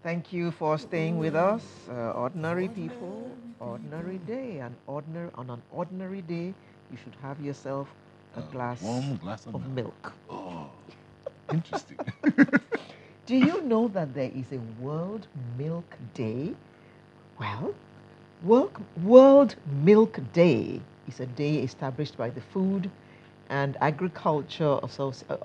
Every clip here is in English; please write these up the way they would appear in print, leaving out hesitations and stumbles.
Thank you for staying with us. Ordinary people, ordinary day, and on an ordinary day, you should have yourself a glass warm glass of milk. Oh, interesting. Do you know that there is a World Milk Day? Well, World Milk Day is a day established by the Food and Agriculture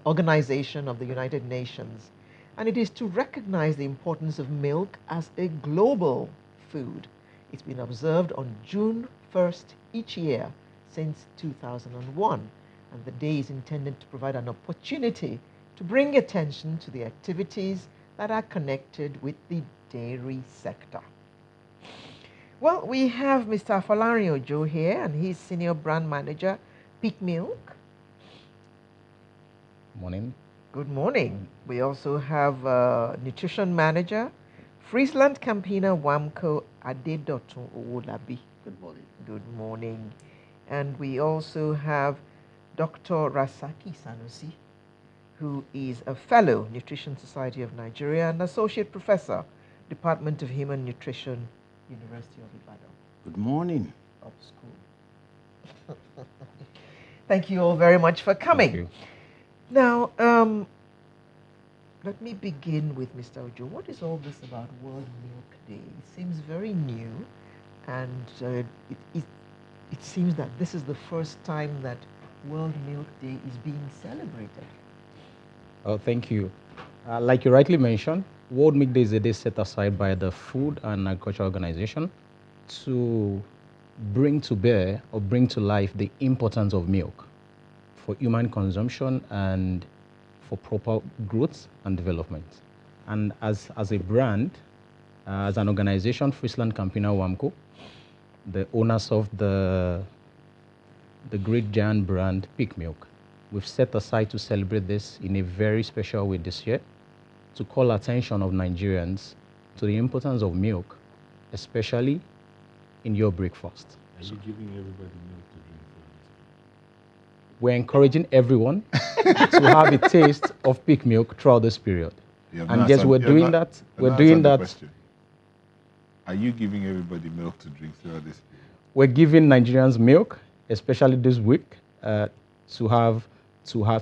Organization of the United Nations, and it is to recognize the importance of milk as a global food. It's been observed on June 1st each year since 2001, and the day is intended to provide an opportunity to bring attention to the activities that are connected with the dairy sector. Well, we have Mr. Falari Ojo here, and he's Senior Brand Manager, Peak Milk. Morning. Good morning. We also have Nutrition Manager, Friesland Campina Wamco Adedotun Owolabi. Good morning. Good morning. And we also have Dr. Rasaki Sanusi, who is a Fellow, Nutrition Society of Nigeria, and Associate Professor, Department of Human Nutrition, University of Ibadan. Good morning. Of school. Thank you all very much for coming. Thank you. Now, let me begin with Mr. Ojo. What is all this about World Milk Day? It seems very new, and it seems that this is the first time that World Milk Day is being celebrated. Oh, thank you. Like you rightly mentioned, World Milk Day is a day set aside by the Food and Agriculture Organization to bring to bear or bring to life the importance of milk for human consumption and for proper growth and development. And as a brand, as an organization, Friesland Campina Wamco, the owners of the great giant brand Peak Milk, we've set aside to celebrate this in a very special way this year to call attention of Nigerians to the importance of milk, especially in your breakfast. Are you giving everybody milk to drink? We're encouraging everyone to have a taste of Peak Milk throughout this period. And guess we're doing that. We're doing that. Question. Are you giving everybody milk to drink throughout this period? We're giving Nigerians milk, especially this week, to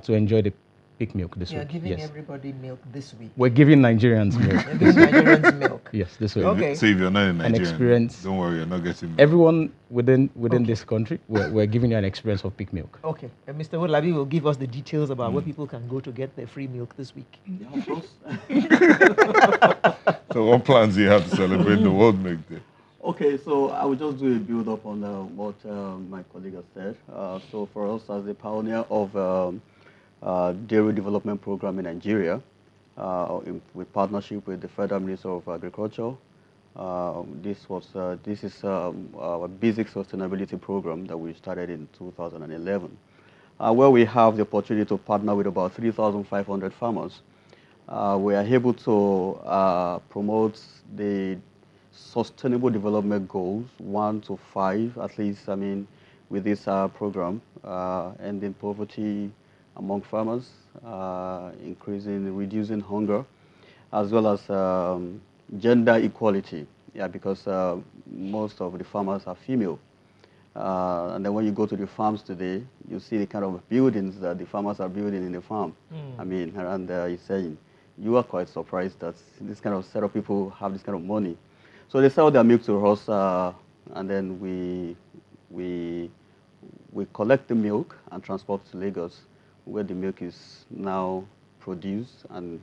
enjoy the Peak Milk this week. You're giving everybody milk this week. We're giving Nigerians milk. You're giving Nigerians milk. Yes, this week. Okay. So if you're not a Nigerian, experience. don't worry, you're not getting milk. Everyone within this country, we're giving you an experience of Peak Milk. Okay. And Mr. Wolabi will give us the details about where people can go to get their free milk this week. Yeah, of course. So what plans do you have to celebrate the World Milk Day? Okay, so I will just do a build up on what my colleague has said. So for us as the pioneer of dairy development program in Nigeria, with partnership with the Federal Ministry of Agriculture, this is our basic sustainability program that we started in 2011, where we have the opportunity to partner with about 3,500 farmers. We are able to promote the sustainable development goals, 1 to 5, at least, with this program, ending poverty among farmers, reducing hunger, as well as gender equality. Yeah, because most of the farmers are female. And then when you go to the farms today, you see the kind of buildings that the farmers are building in the farm. And he's saying, you are quite surprised that this kind of set of people have this kind of money. So they sell their milk to us, and then we collect the milk and transport to Lagos, where the milk is now produced, and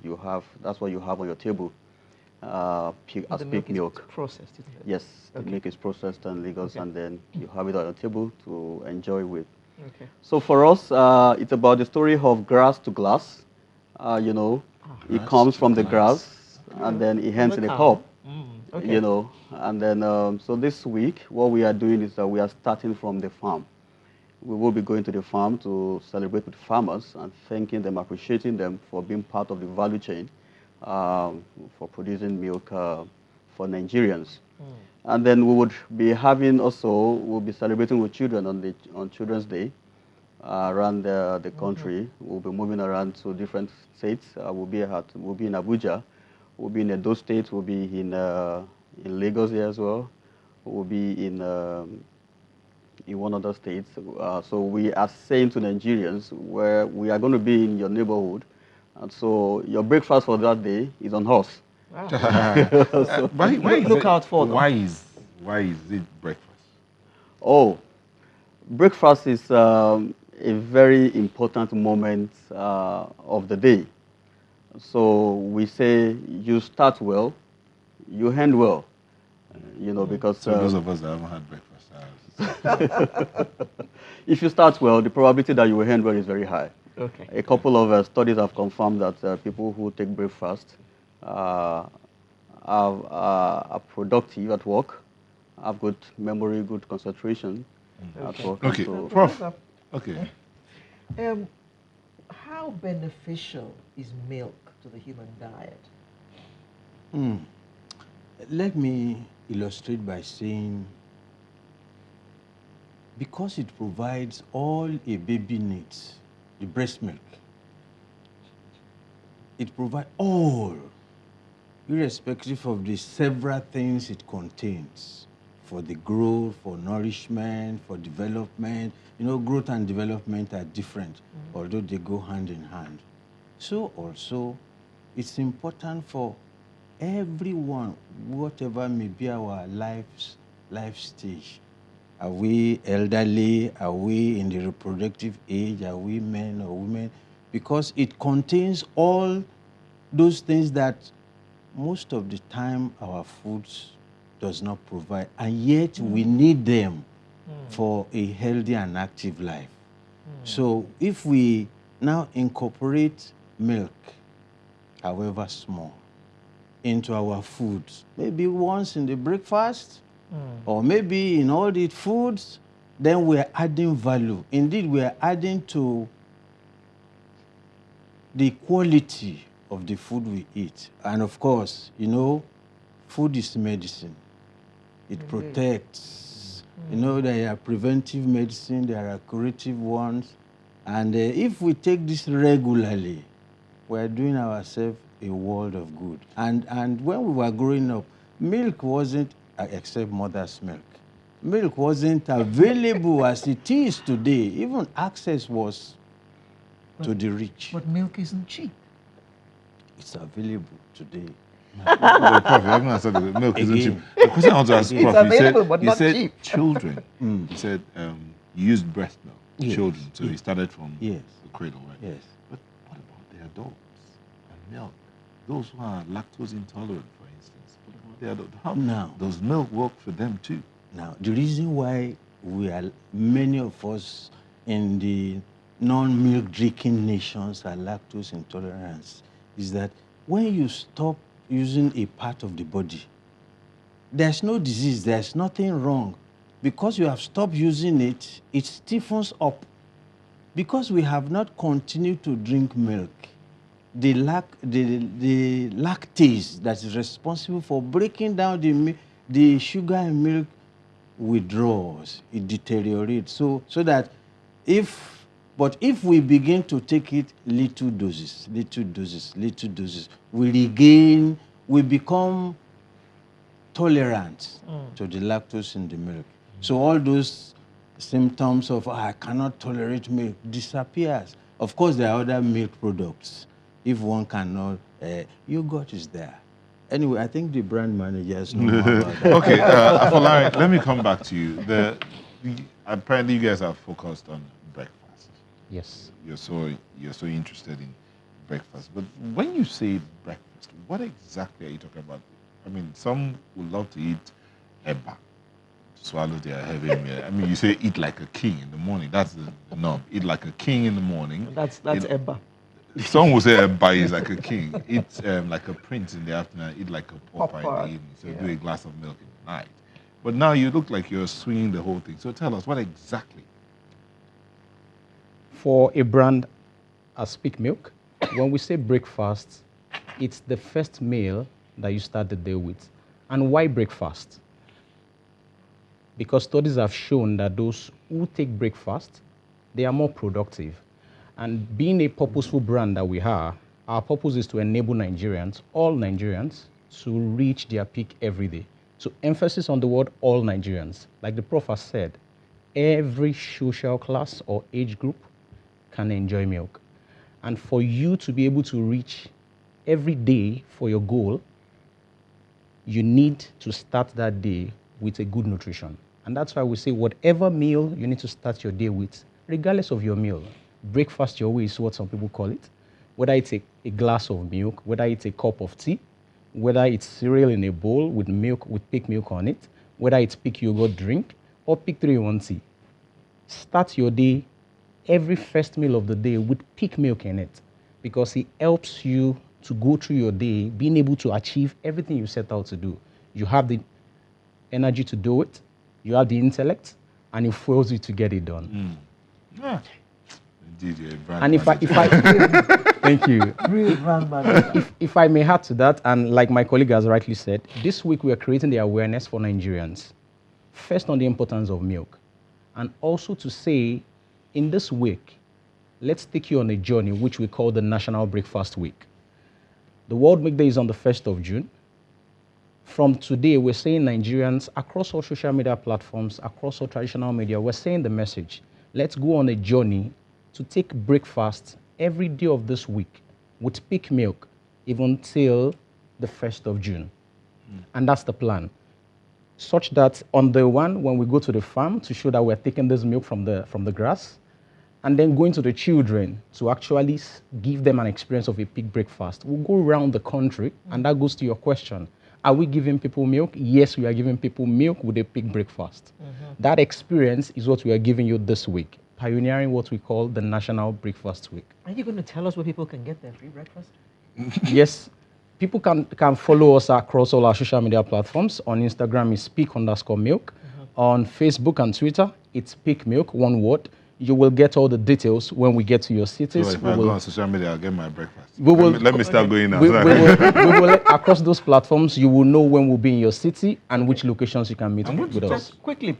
that's what you have on your table as Peak milk. Processed, isn't it? Yes, the milk is processed in Lagos, and then you have it on your table to enjoy with. Okay. So for us, it's about the story of grass to glass. It comes from the grass, and then it ends in a cup. Okay. And then so this week, what we are doing is that we are starting from the farm. We will be going to the farm to celebrate with farmers and thanking them, appreciating them for being part of the value chain, for producing milk for Nigerians. And then we would be we'll be celebrating with children on Children's Day around the country. We'll be moving around to different states. We'll be in Abuja, We'll be in Edo State. We'll be in Lagos here as well. We'll be in one other state. So we are saying to Nigerians, where we are going to be in your neighborhood, and so your breakfast for that day is on us. Wow. Why Look out for them. why is it breakfast? Oh, breakfast is a very important moment of the day. So we say you start well, you end well, because So those of us that haven't had breakfast, if you start well, the probability that you will end well is very high. Okay. A couple of studies have confirmed that people who take breakfast are productive at work, have good memory, good concentration at work. Okay, So, Prof. Okay. How beneficial is milk to the human diet? Let me illustrate by saying, because it provides all a baby needs, the breast milk, it provides all, irrespective of the several things it contains, for the growth, for nourishment, for development. Growth and development are different, although they go hand in hand. So also, it's important for everyone, whatever may be our life stage. Are we elderly? Are we in the reproductive age? Are we men or women? Because it contains all those things that most of the time our foods does not provide, and yet we need them for a healthy and active life. So if we now incorporate milk, however small, into our foods, maybe once in the breakfast, or maybe in all the foods, then we are adding value. Indeed, we are adding to the quality of the food we eat. And of course, food is medicine. It protects. There are preventive medicine, there are curative ones. And if we take this regularly, we are doing ourselves a world of good. And when we were growing up, milk wasn't, except mother's milk, milk wasn't available as it is today. Even access was to the rich. But milk isn't cheap. It's available today. Prof, you haven't answered the milk isn't cheap. Again. The question I want to ask It's Prof, available, but he not said cheap. children. He said you used breast milk, Yes. children. So he Yes. started from Yes. the cradle, right? Yes. But what about the adults and milk? Those who are lactose intolerant, for instance. What about the adults? How Now. does milk work for them too? Now, the reason why many of us in the non-milk drinking nations are lactose intolerant is that when you stop using a part of the body, there's no disease, there's nothing wrong. Because you have stopped using it, it stiffens up. Because we have not continued to drink milk, the lactase that is responsible for breaking down the sugar in milk withdraws, it deteriorates. So that if we begin to take it little doses, we become tolerant to the lactose in the milk. So all those symptoms of I cannot tolerate milk disappears. Of course, there are other milk products. If one cannot, yogurt is there. Anyway, I think the brand managers know more about that. Okay, Afolarin, let me come back to you. Apparently, you guys are focused on breakfast. Yes. You're so interested in breakfast. But when you say breakfast, what exactly are you talking about? I mean, some would love to eat eba, to swallow their heavy meal. I mean, you say eat like a king in the morning. That's the norm. Eat like a king in the morning. That's Eba. Some will say eba is like a king. Eat like a prince in the afternoon. Eat like a pauper in Pauper, the evening. So yeah. do a glass of milk in the night. But now you look like you're swinging the whole thing. So tell us, what exactly? For a brand as Peak Milk, when we say breakfast, it's the first meal that you start the day with. And why breakfast? Because studies have shown that those who take breakfast, they are more productive. And being a purposeful brand that we are, Our purpose is to enable Nigerians, all Nigerians, to reach their peak every day. So emphasis on the word all Nigerians. Like the prof has said, every social class or age group can enjoy milk. And for you to be able to reach every day for your goal, you need to start that day with a good nutrition. And that's why we say whatever meal you need to start your day with, regardless of your meal. Breakfast your way is what some people call it. Whether it's a glass of milk, whether it's a cup of tea, whether it's cereal in a bowl with milk, with peak milk on it, whether it's peak yogurt drink or peak 3-in-1 tea. Start your day, every first meal of the day with peak milk in it, because it helps you to go through your day being able to achieve everything you set out to do. You have the energy to do it, you have the intellect, and it fuels you to get it done. Yeah. Indeed, you're a brand And if I manager. thank you. Real grandmother. If I may add to that, and like my colleague has rightly said, this week we are creating the awareness for Nigerians. First on the importance of milk. And also to say, in this week, let's take you on a journey which we call the National Breakfast Week. The World Milk Day is on the 1st of June. From today, we're saying Nigerians across all social media platforms, across all traditional media, we're saying the message. Let's go on a journey to take breakfast every day of this week with peak milk, even till the 1st of June. And that's the plan. Such that on the one, when we go to the farm to show that we're taking this milk from the grass, and then going to the children to actually give them an experience of a peak breakfast. We'll go around the country, and that goes to your question. Are we giving people milk? Yes, we are giving people milk with a peak breakfast. That experience is what we are giving you this week, pioneering what we call the National Breakfast Week. Are you going to tell us where people can get their free breakfast? Yes, people can follow us across all our social media platforms. On Instagram, it's peak_milk. On Facebook and Twitter, it's peak milk, one word. You will get all the details when we get to your cities. So if I go on social media, I'll get my breakfast. We will- Let me start going now. we will, across those platforms, you will know when we'll be in your city and which locations you can meet I'm going with to us. Just quickly,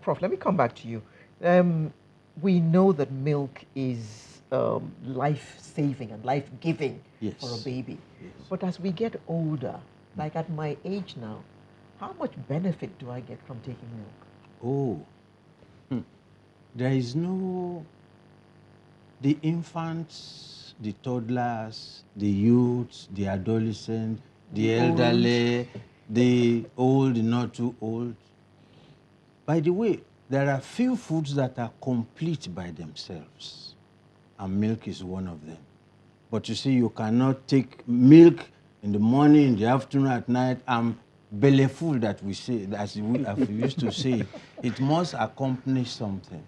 Prof, let me come back to you. We know that milk is life-saving and life-giving Yes. for a baby. Yes. But as we get older, like at my age now, how much benefit do I get from taking milk? Oh, there is no, the infants, the toddlers, the youths, the adolescents, the elderly, the old, not too old. By the way, there are few foods that are complete by themselves, and milk is one of them. But you see, you cannot take milk in the morning, in the afternoon, at night, and belly full, that we say, as we used to say. It must accompany something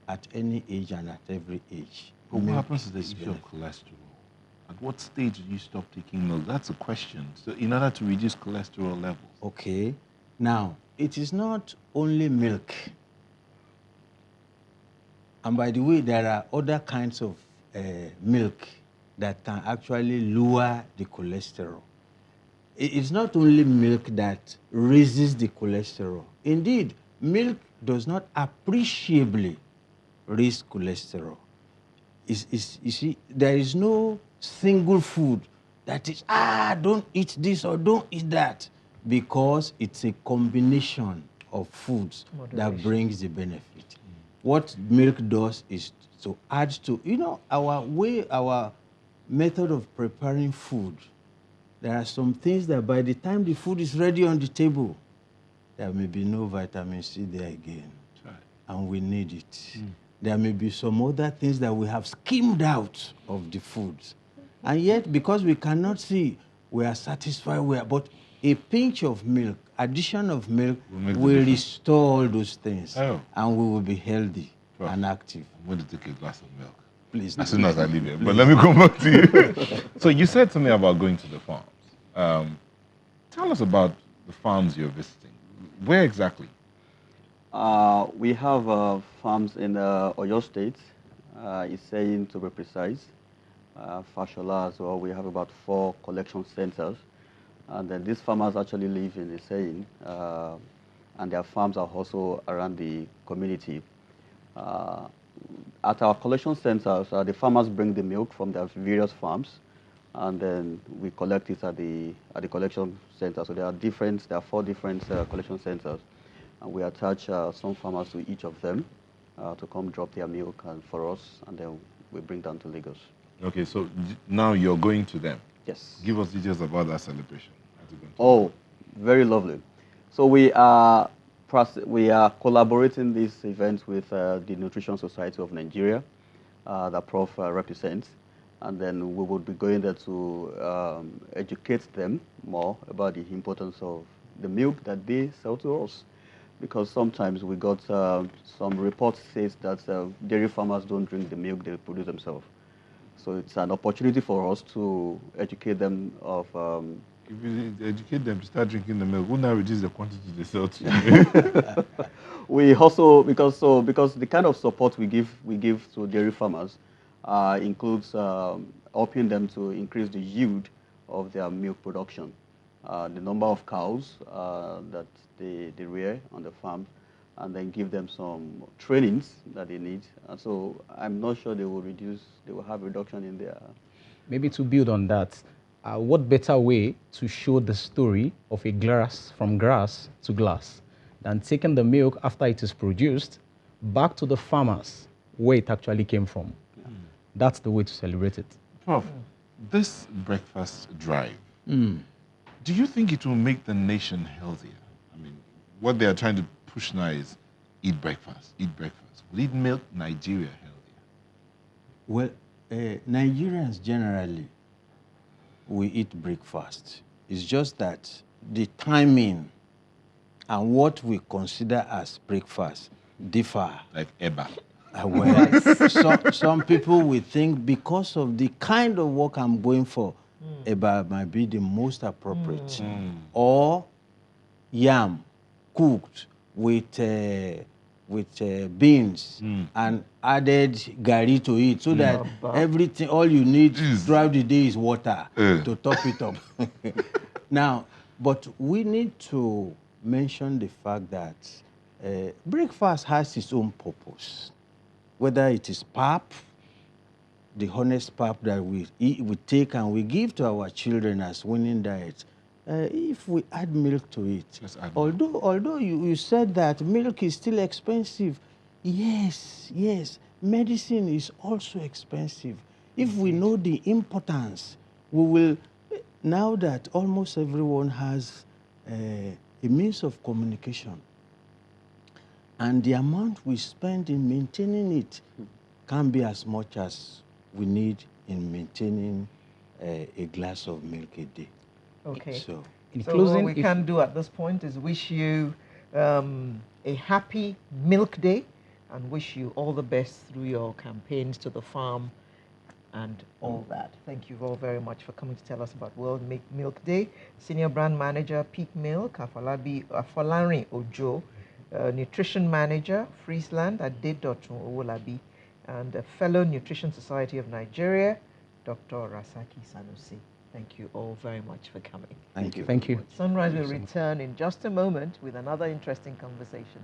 at any age and at every age. But what Milk happens to the is issue of benefit. cholesterol? At what stage do you stop taking milk? That's a question. So in order to reduce cholesterol levels. Okay. Now, it is not only milk. And by the way, there are other kinds of milk that can actually lower the cholesterol. It's not only milk that raises the cholesterol. Indeed, milk does not appreciably raise cholesterol. You see, there is no single food that is, don't eat this or don't eat that, because it's a combination of foods that Moderation. brings the benefit. What milk does is to add to, our method of preparing food. There are some things that by the time the food is ready on the table, there may be no vitamin C there again, and we need it. There may be some other things that we have skimmed out of the foods. And yet, because we cannot see, we are satisfied, but a pinch of milk, addition of milk, Will make the will difference. restore all those things, Oh. and we will be healthy Prof. and active. I'm going to take a glass of milk Please. as soon as I leave here. But let me come back to you. So you said something about going to the farms. Tell us about the farms you're visiting. Where exactly? We have farms in Oyo State, Iseyin to be precise, Fashola as well. We have about 4 collection centers. And then these farmers actually live in Iseyin, and their farms are also around the community. at our collection centers, the farmers bring the milk from their various farms, and then we collect it at the collection center. So there are 4 different collection centers, and we attach some farmers to each of them to come drop their milk and for us, and then we bring down to Lagos. Okay, so now you're going to them. Yes. Give us details about that celebration. How's it going to Oh, very lovely. So we are collaborating this event with the Nutrition Society of Nigeria that Prof represents, and then we will be going there to educate them more about the importance of the milk that they sell to us, because sometimes we got some reports says that dairy farmers don't drink the milk they produce themselves. So it's an opportunity for us to educate them of If you educate them to start drinking the milk, wouldn't that reduce the quantity they sell to you? we also because the kind of support we give to dairy farmers includes helping them to increase the yield of their milk production, the number of cows that they rear on the farm, and then give them some trainings that they need. And so I'm not sure they will have reduction in their. Maybe to build on that, what better way to show the story of a glass from grass to glass than taking the milk after it is produced back to the farmers where it actually came from? That's the way to celebrate it. Prof, this breakfast drive, do you think it will make the nation healthier? I mean, what they are trying to push now is eat breakfast, eat breakfast. Will it make Nigeria healthier? Well, Nigerians generally, we eat breakfast. It's just that the timing and what we consider as breakfast differ. Like EBA. Well, some people will think because of the kind of work I'm going for, EBA might be the most appropriate. Or yam cooked with beans and added gari to it, so that everything, all you need throughout the day is water to top it up. Now, but we need to mention the fact that breakfast has its own purpose. Whether it is pap, the honest pap that we take and we give to our children as winning diet, if we add milk to it, although you said that milk is still expensive, yes, medicine is also expensive. If we know the importance, we will, now that almost everyone has a means of communication, and the amount we spend in maintaining it can be as much as we need in maintaining a glass of milk a day. Okay. So, In So closing, what we can do at this point is wish you a happy Milk Day and wish you all the best through your campaigns to the farm and all that. Thank you all very much for coming to tell us about World Milk Day. Senior Brand Manager, Peak Milk, Afolarin Ojo, Nutrition Manager, Friesland, Adedotun Owolabi, and a fellow Nutrition Society of Nigeria, Dr. Rasaki Sanusi. Thank you all very much for coming. thank you. Thank you. Sunrise will return in just a moment with another interesting conversation.